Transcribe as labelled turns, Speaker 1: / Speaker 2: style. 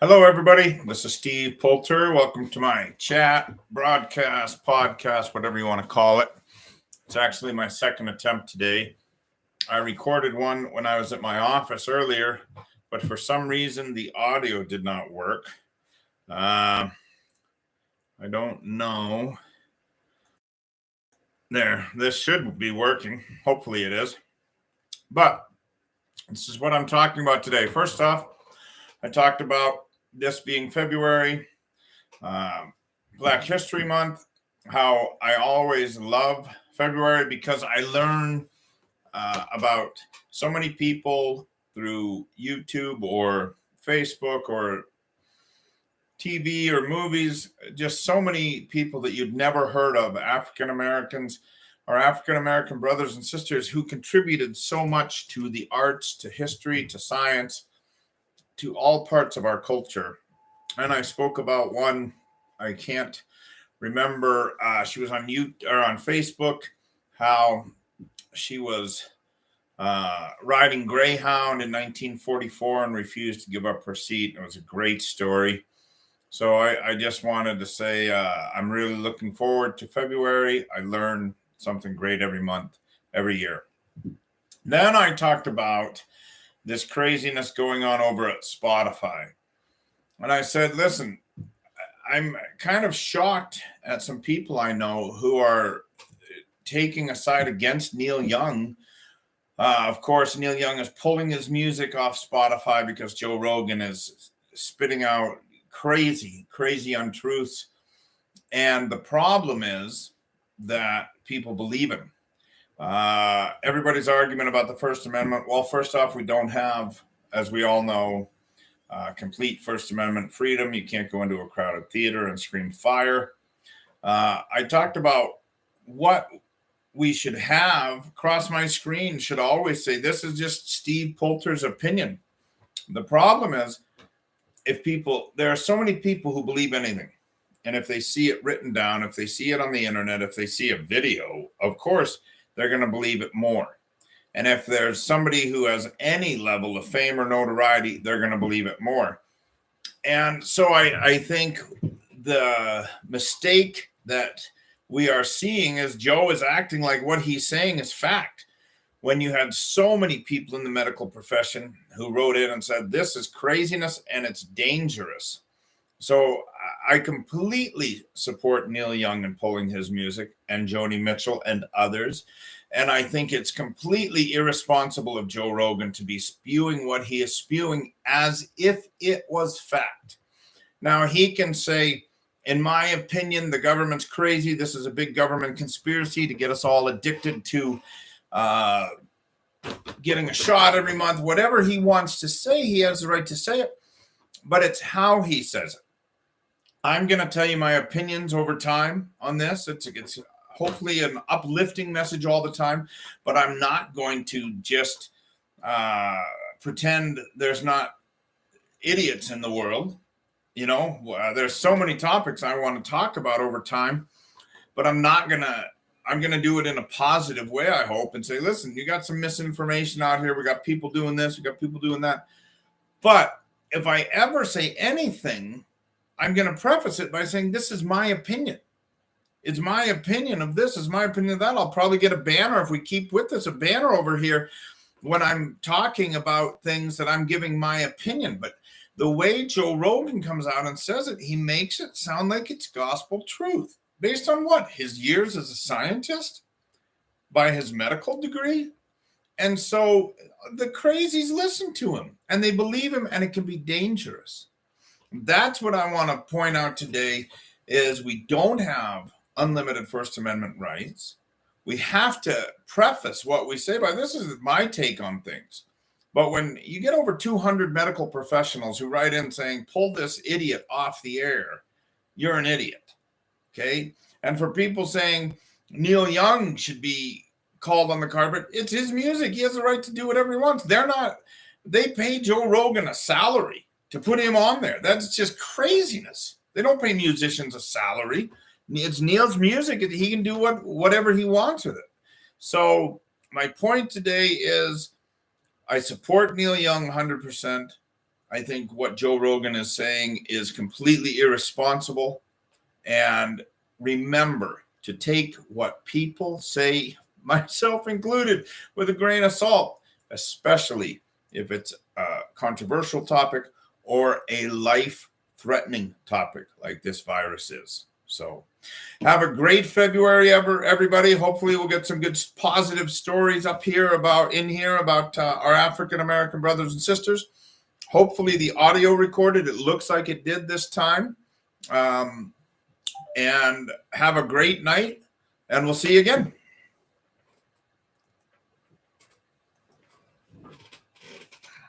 Speaker 1: Hello, everybody. This is Steve Poulter. Welcome to my chat, broadcast, podcast, whatever you want to call it. It's actually my second attempt today. I recorded one when I was at my office earlier, but for some reason the audio did not work. I don't know. There, this should be working. Hopefully it is. But this is what I'm talking about today. First off, I talked about this being February, Black History Month, how I always love February because I learn about so many people through YouTube or Facebook or TV or movies, just so many people that you'd never heard of, African Americans or African American brothers and sisters who contributed so much to the arts, to history, to science, to all parts of our culture. And I spoke about one, I can't remember, she was on YouTube or on Facebook, how she was riding Greyhound in 1944 and refused to give up her seat. It was a great story. So I just wanted to say I'm really looking forward to February. I learn something great every month, every year. Then I talked about this craziness going on over at Spotify. And I said, listen, I'm kind of shocked at some people I know who are taking a side against Neil Young. Of course, Neil Young is pulling his music off Spotify because Joe Rogan is spitting out crazy untruths. And the problem is that people believe him. Everybody's argument about the First Amendment. Well, first off, we don't have, as we all know, complete First Amendment freedom. You can't go into a crowded theater and scream fire. I talked about what we should have. Across my screen should always say, this is just Steve Poulter's opinion. The problem is, there are so many people who believe anything. And if they see it written down, if they see it on the internet, if they see a video, of course, they're going to believe it more. And if there's somebody who has any level of fame or notoriety, they're going to believe it more. And so I think the mistake that we are seeing is Joe is acting like what he's saying is fact. When you had so many people in the medical profession who wrote in and said, this is craziness and it's dangerous. So I completely support Neil Young in pulling his music and Joni Mitchell and others. And I think it's completely irresponsible of Joe Rogan to be spewing what he is spewing as if it was fact. Now, he can say, in my opinion, the government's crazy. This is a big government conspiracy to get us all addicted to getting a shot every month. Whatever he wants to say, he has the right to say it. But it's how he says it. I'm going to tell you my opinions over time on this. It's hopefully an uplifting message all the time, but I'm not going to just pretend there's not idiots in the world. You know, there's so many topics I want to talk about over time, but I'm going to do it in a positive way, I hope, and say, listen, you got some misinformation out here. We got people doing this. We got people doing that. But if I ever say anything, I'm going to preface it by saying, this is my opinion. It's my opinion of this, is my opinion of that. I'll probably get a banner if we keep with this, a banner over here when I'm talking about things that I'm giving my opinion. But the way Joe Rogan comes out and says it, he makes it sound like it's gospel truth. Based on what? His years as a scientist? By his medical degree? And so the crazies listen to him and they believe him, and it can be dangerous. That's what I want to point out today is we don't have unlimited First Amendment rights. We have to preface what we say by, this is my take on things. But when you get over 200 medical professionals who write in saying, pull this idiot off the air, you're an idiot. Okay. And for people saying Neil Young should be called on the carpet, it's his music. He has the right to do whatever he wants. They pay Joe Rogan a salary to put him on there. That's just craziness. They don't pay musicians a salary. It's Neil's music. He can do whatever he wants with it. So my point today is I support Neil Young 100%. I think what Joe Rogan is saying is completely irresponsible. And remember to take what people say, myself included, with a grain of salt, especially if it's a controversial topic or a life-threatening topic like this virus is. So have a great February, everybody. Hopefully we'll get some good positive stories up here about our African-American brothers and sisters. Hopefully the audio recorded. It looks like it did this time. And have a great night, and we'll see you again.